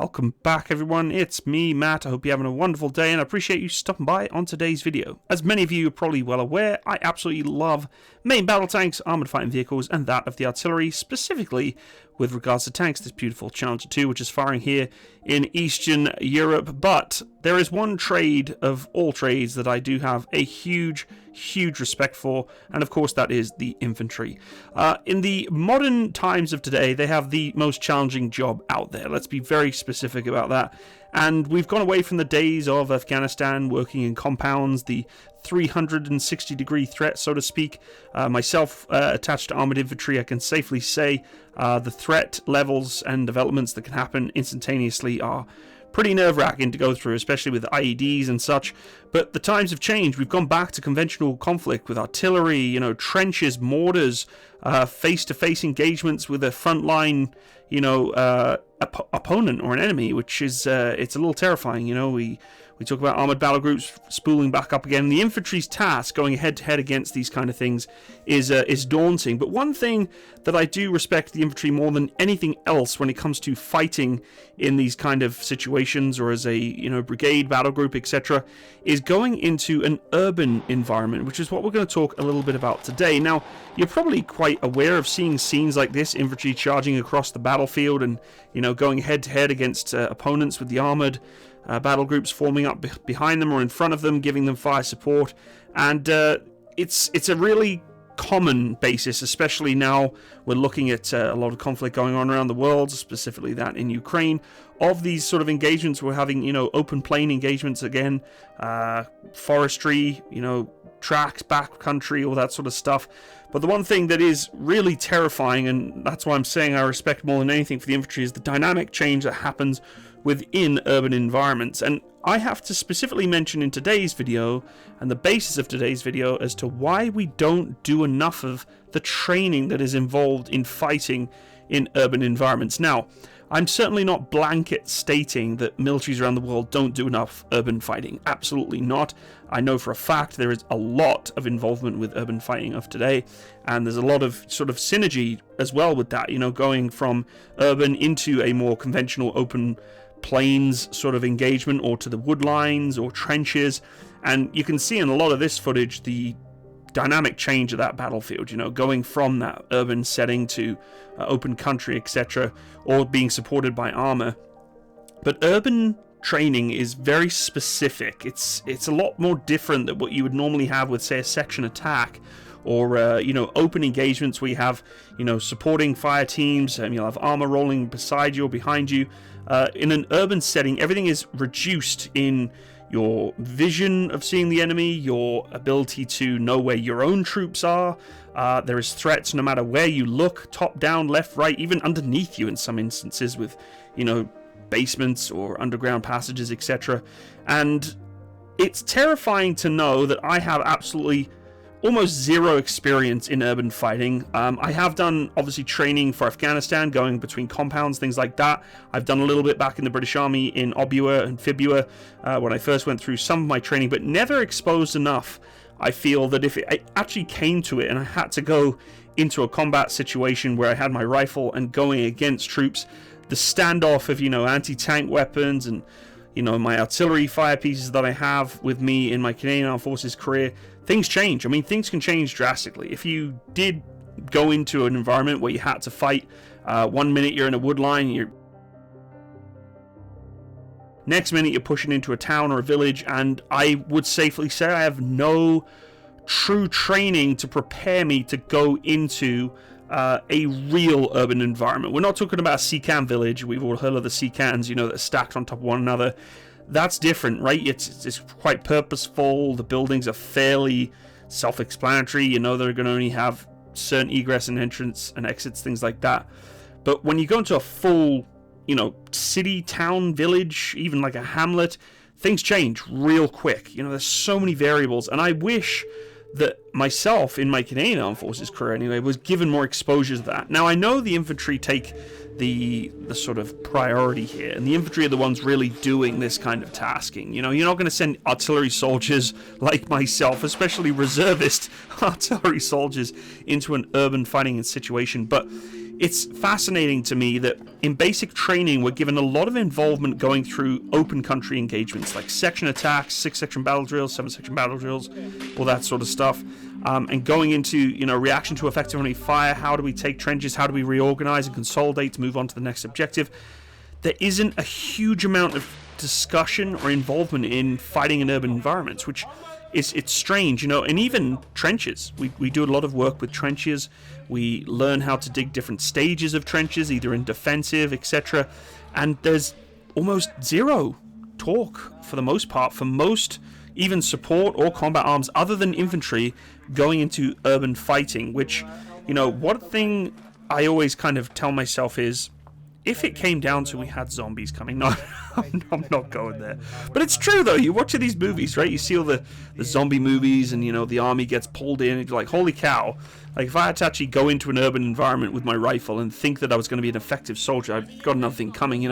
Welcome back, everyone. It's me, Matt. I hope you're having a wonderful day, and I appreciate you stopping by on today's video. As many of you are probably well aware, I absolutely love main battle tanks, armoured fighting vehicles, and that of the artillery, specifically with regards to tanks, this beautiful Challenger 2, which is firing here in Eastern Europe. But there is one trade of all trades that I do have a huge respect for, and of course that is the infantry. In the modern times of today, they have the most challenging job out there. Let's be very specific about that. And we've gone away from the days of Afghanistan, working in compounds, the 360-degree threat, so to speak. Myself, attached to armoured infantry, I can safely say the threat levels and developments that can happen instantaneously are pretty nerve-wracking to go through, especially with IEDs and such. But the times have changed. We've gone back to conventional conflict with artillery, trenches, mortars, face-to-face engagements with a frontline, opponent or an enemy, which is it's a little terrifying. We talk about armored battle groups spooling back up again. The infantry's task, going head-to-head against these kind of things, is daunting. But one thing that I do respect the infantry more than anything else when it comes to fighting in these kind of situations, or as a brigade battle group, etc., is going into an urban environment, which is what we're going to talk a little bit about today. Now, you're probably quite aware of seeing scenes like this, infantry charging across the battlefield and going head-to-head against opponents with the armored battle groups forming up behind them or in front of them, giving them fire support. And it's a really common basis, especially now we're looking at a lot of conflict going on around the world, specifically that in Ukraine, of these sort of engagements. We're having open plain engagements again, forestry, tracks, backcountry, all that sort of stuff. But the one thing that is really terrifying, and that's why I'm saying I respect more than anything for the infantry, is the dynamic change that happens within urban environments. And I have to specifically mention in today's video, and the basis of today's video, as to why we don't do enough of the training that is involved in fighting in urban environments. Now, I'm certainly not blanket stating that militaries around the world don't do enough urban fighting. Absolutely not. I know for a fact there is a lot of involvement with urban fighting of today, and there's a lot of sort of synergy as well with that, going from urban into a more conventional open plains sort of engagement, or to the wood lines or trenches. And you can see in a lot of this footage the dynamic change of that battlefield, going from that urban setting to open country, etc., or being supported by armor. But urban training is very specific. It's a lot more different than what you would normally have with, say, a section attack, or open engagements where you have supporting fire teams, and you'll have armor rolling beside you or behind you. In an urban setting, everything is reduced in your vision of seeing the enemy, your ability to know where your own troops are. There is threats no matter where you look, top, down, left, right, even underneath you in some instances, with basements or underground passages, etc. And it's terrifying to know that I have absolutely almost zero experience in urban fighting. I have done, obviously, training for Afghanistan, going between compounds, things like that. I've done a little bit back in the British Army in Obua and Fibua when I first went through some of my training, but never exposed enough. I feel that if it actually came to it and I had to go into a combat situation where I had my rifle and going against troops, the standoff of, anti-tank weapons and my artillery fire pieces that I have with me in my Canadian Armed Forces career, things change. I mean, things can change drastically. If you did go into an environment where you had to fight, 1 minute you're in a wood line, next minute you're pushing into a town or a village, and I would safely say I have no true training to prepare me to go into a real urban environment. We're not talking about a Secan village. We've all heard of the Secans, that are stacked on top of one another. That's different, right? It's quite purposeful. The buildings are fairly self-explanatory. They're going to only have certain egress and entrance and exits, things like that. But when you go into a full, city, town, village, even like a hamlet, things change real quick. There's so many variables, and I wish that myself, in my Canadian Armed Forces career anyway, was given more exposure to that. Now, I know the infantry take the sort of priority here, and the infantry are the ones really doing this kind of tasking. You're not going to send artillery soldiers like myself, especially reservist artillery soldiers, into an urban fighting situation. But it's fascinating to me that in basic training we're given a lot of involvement going through open country engagements like section attacks, 6-section battle drills, 7-section battle drills, all that sort of stuff, and going into reaction to effective enemy fire. How do we take trenches? How do we reorganize and consolidate to move on to the next objective? There isn't a huge amount of discussion or involvement in fighting in urban environments, which it's strange, and even trenches. We do a lot of work with trenches. We learn how to dig different stages of trenches, either in defensive, etc. And there's almost zero talk, for the most part, for most even support or combat arms other than infantry going into urban fighting, which, one thing I always kind of tell myself is, if it came down to we had zombies coming, no, I'm not going there. But it's true, though. You watch these movies, right? You see all the zombie movies and, the army gets pulled in. And you're like, holy cow. Like, if I had to actually go into an urban environment with my rifle and think that I was going to be an effective soldier, I've got another thing coming,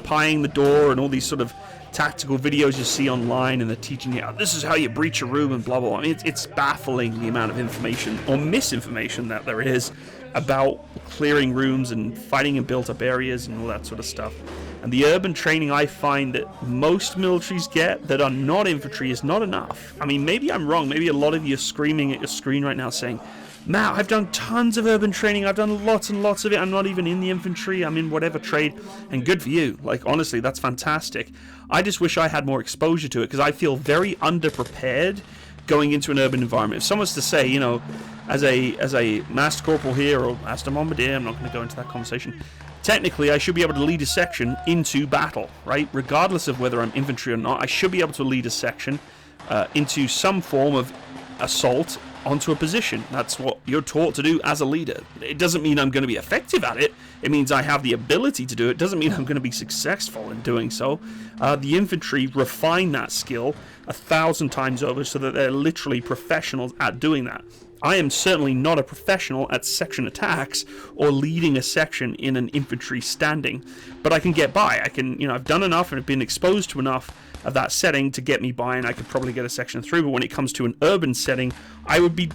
pieing the door and all these sort of tactical videos you see online, and they're teaching you, this is how you breach a room and blah, blah, blah. I mean, it's baffling the amount of information or misinformation that there is about clearing rooms and fighting in built-up areas and all that sort of stuff. And the urban training I find that most militaries get that are not infantry is not enough. I mean, maybe I'm wrong. Maybe a lot of you are screaming at your screen right now saying, Matt, I've done tons of urban training. I've done lots and lots of it. I'm not even in the infantry. I'm in whatever trade. And good for you. Like, honestly, that's fantastic. I just wish I had more exposure to it, because I feel very underprepared going into an urban environment. If someone was to say, as a Master Corporal here, or Master Bombardier, I'm not going to go into that conversation, technically I should be able to lead a section into battle, right? Regardless of whether I'm infantry or not, I should be able to lead a section into some form of assault onto a position. That's what you're taught to do as a leader. It doesn't mean I'm going to be effective at it. It means I have the ability to do it. It doesn't mean I'm going to be successful in doing so. The infantry refine that skill 1,000 times over so that they're literally professionals at doing that. I am certainly not a professional at section attacks or leading a section in an infantry standing, but I can get by. I can, I've done enough and have been exposed to enough of that setting to get me by, and I could probably get a section through. But when it comes to an urban setting, I would be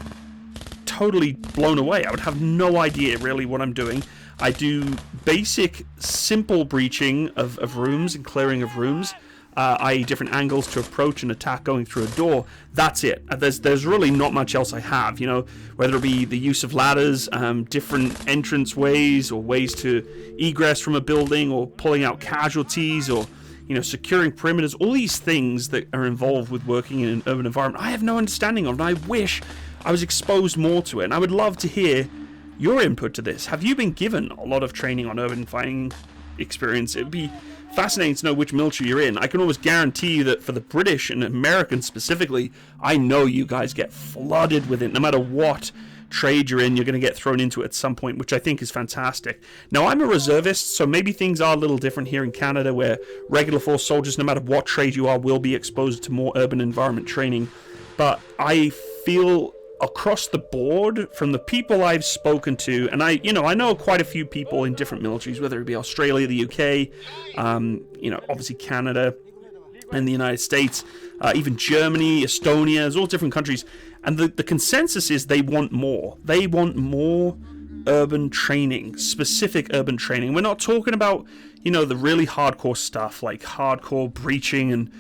totally blown away. I would have no idea really what I'm doing. I do basic, simple breaching of rooms and clearing of rooms, i.e. different angles to approach and attack going through a door. That's it. There's really not much else I have, whether it be the use of ladders, different entrance ways, or ways to egress from a building, or pulling out casualties, or securing perimeters, all these things that are involved with working in an urban environment, I have no understanding of, and I wish I was exposed more to it. And I would love to hear your input to this. Have you been given a lot of training on urban fighting experience? It'd be fascinating to know which military you're in. I can almost guarantee you that for the British and Americans specifically, I know you guys get flooded with it. No matter what trade you're in, you're going to get thrown into it at some point, which I think is fantastic. Now, I'm a reservist, so maybe things are a little different here in Canada, where regular force soldiers, no matter what trade you are, will be exposed to more urban environment training. But I feel across the board, from the people I've spoken to, and I know quite a few people in different militaries, whether it be Australia, the UK, obviously Canada and the United States, even Germany, Estonia, there's all different countries. And the consensus is they want more. They want more urban training, specific urban training. We're not talking about, the really hardcore stuff like hardcore breaching and,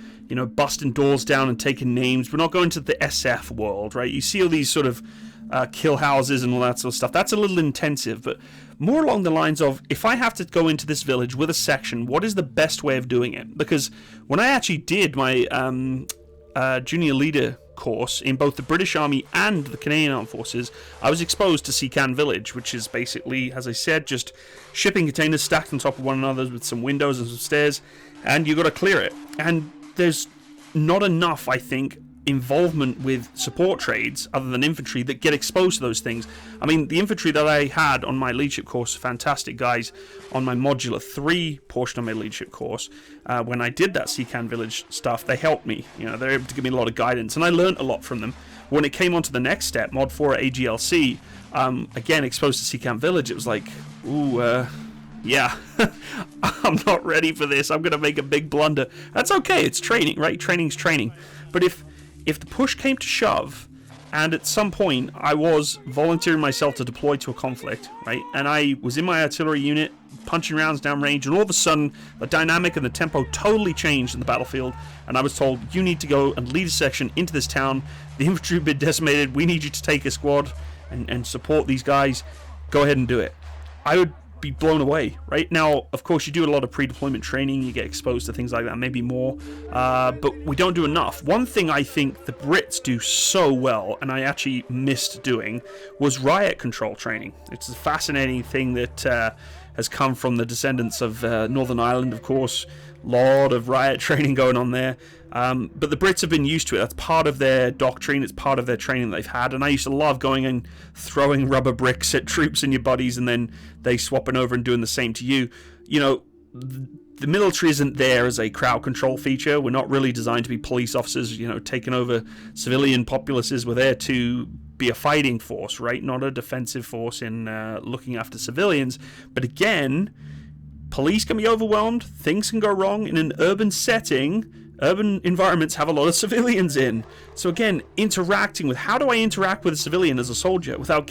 busting doors down and taking names. We're not going to the SF world, right? You see all these sort of kill houses and all that sort of stuff. That's a little intensive, but more along the lines of, if I have to go into this village with a section, what is the best way of doing it? Because when I actually did my junior leader course in both the British Army and the Canadian Armed Forces, I was exposed to Secan Village, which is basically, as I said, just shipping containers stacked on top of one another with some windows and some stairs, and you got to clear it. And there's not enough, I think, involvement with support trades other than infantry that get exposed to those things. I mean, the infantry that I had on my leadership course, fantastic guys on my modular 3 portion of my leadership course, when I did that Secan Village stuff, they helped me. They're able to give me a lot of guidance, and I learned a lot from them. When it came on to the next step, Mod 4 at AGLC, again exposed to Secan Village, it was like, yeah, I'm not ready for this. I'm going to make a big blunder. That's okay. It's training, right? Training's training. But if the push came to shove And at some point, I was volunteering myself to deploy to a conflict, right? And I was in my artillery unit, punching rounds downrange, and all of a sudden, the dynamic and the tempo totally changed in the battlefield. And I was told, you need to go and lead a section into this town. The infantry have been decimated. We need you to take a squad and support these guys. Go ahead and do it. I would be blown away. Right now, of course, you do a lot of pre-deployment training, you get exposed to things like that, maybe more, but we don't do enough. One thing I think the Brits do so well, and I actually missed doing, was riot control training. It's a fascinating thing that has come from the descendants of Northern Ireland, of course. Lot of riot training going on there, but the Brits have been used to it. That's part of their doctrine, it's part of their training they've had, and I used to love going and throwing rubber bricks at troops and your buddies, and then they swapping over and doing the same to you. You know, the military isn't there as a crowd control feature. We're not really designed to be police officers, you know, taking over civilian populaces. We're there to be a fighting force, right? Not a defensive force in looking after civilians. But again, police can be overwhelmed, things can go wrong in an urban setting. Urban environments have a lot of civilians in. So again, interacting with, how do I interact with a civilian as a soldier without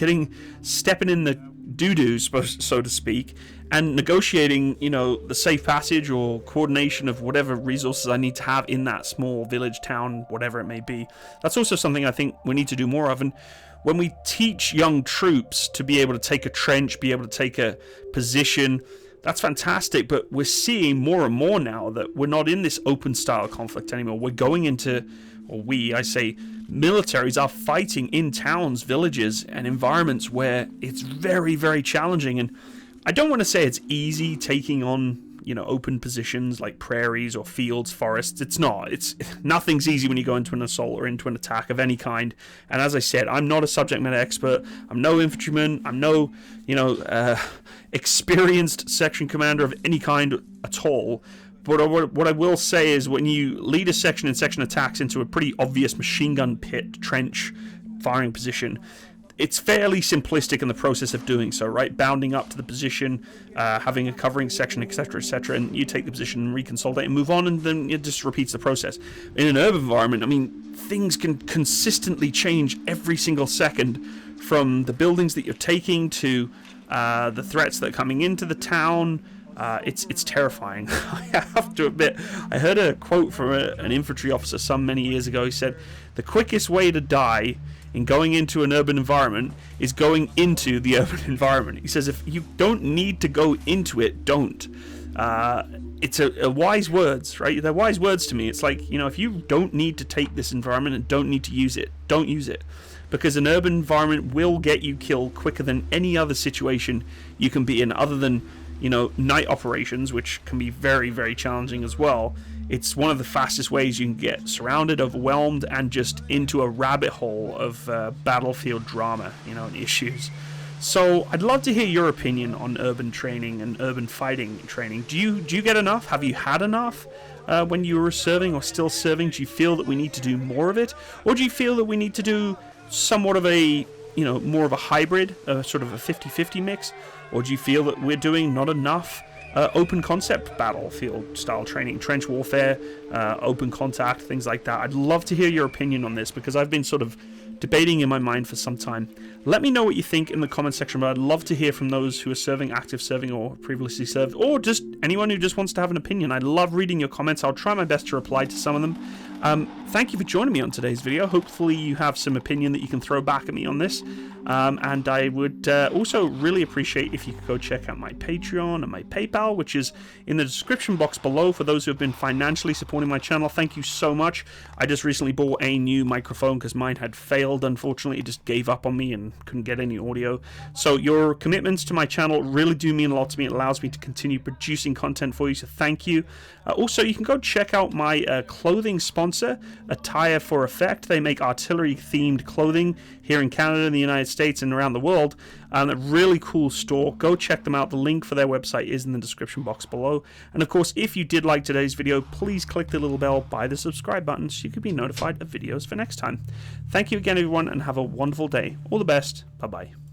stepping in the doo-doo, so to speak, and negotiating, you know, the safe passage or coordination of whatever resources I need to have in that small village, town, whatever it may be. That's also something I think we need to do more of. And when we teach young troops to be able to take a trench, be able to take a position, that's fantastic, but we're seeing more and more now that we're not in this open style conflict anymore. We're going into, or I say, militaries are fighting in towns, villages, and environments where it's very, very challenging. And I don't want to say it's easy taking on, you know, open positions like prairies or fields, forests. It's not. Nothing's easy when you go into an assault or into an attack of any kind. And as I said, I'm not a subject matter expert. I'm no infantryman. I'm no, you know, experienced section commander of any kind at all. But what I will say is, when you lead a section in section attacks into a pretty obvious machine gun pit, trench, firing position, it's fairly simplistic in the process of doing so, right? Bounding up to the position, having a covering section, etc., etc., and you take the position and reconsolidate and move on, and then it just repeats the process. In an urban environment, I mean, things can consistently change every single second, from the buildings that you're taking to the threats that are coming into the town. It's terrifying. I have to admit, I heard a quote from an infantry officer some many years ago. He said, the quickest way to die in going into an urban environment is going into the urban environment. He says, if you don't need to go into it, don't. It's a wise words, right? They're wise words to me. It's like, you know, if you don't need to take this environment and don't need to use it, don't use it. Because an urban environment will get you killed quicker than any other situation you can be in, other than, you know, night operations, which can be very, very challenging as well. It's one of the fastest ways you can get surrounded, overwhelmed, and just into a rabbit hole of battlefield drama, you know, and issues. So I'd love to hear your opinion on urban training and urban fighting training. Do you get enough? Have you had enough when you were serving or still serving? Do you feel that we need to do more of it? Or do you feel that we need to do somewhat of a, you know, more of a hybrid, sort of a 50-50 mix? Or do you feel that we're doing not enough open concept battlefield style training, trench warfare, open contact, things like that? I'd love to hear your opinion on this, because I've been sort of debating in my mind for some time. Let me know what you think in the comment section, but I'd love to hear from those who are serving, active serving, or previously served, or just anyone who just wants to have an opinion. I love reading your comments. I'll try my best to reply to some of them. Thank you for joining me on today's video. Hopefully you have some opinion that you can throw back at me on this. And I would also really appreciate if you could go check out my Patreon and my PayPal, which is in the description box below for those who have been financially supporting my channel. Thank you so much. I just recently bought a new microphone because mine had failed. Unfortunately, it just gave up on me and couldn't get any audio. So your commitments to my channel really do mean a lot to me. It allows me to continue producing content for you, so thank you. Also, you can go check out my clothing sponsor, Attire for Effect. They make artillery-themed clothing here in Canada, in the United States, and around the world. A really cool store. Go check them out. The link for their website is in the description box below. And of course, if you did like today's video, please click the little bell by the subscribe button so you can be notified of videos for next time. Thank you again, everyone, and have a wonderful day. All the best. Bye-bye.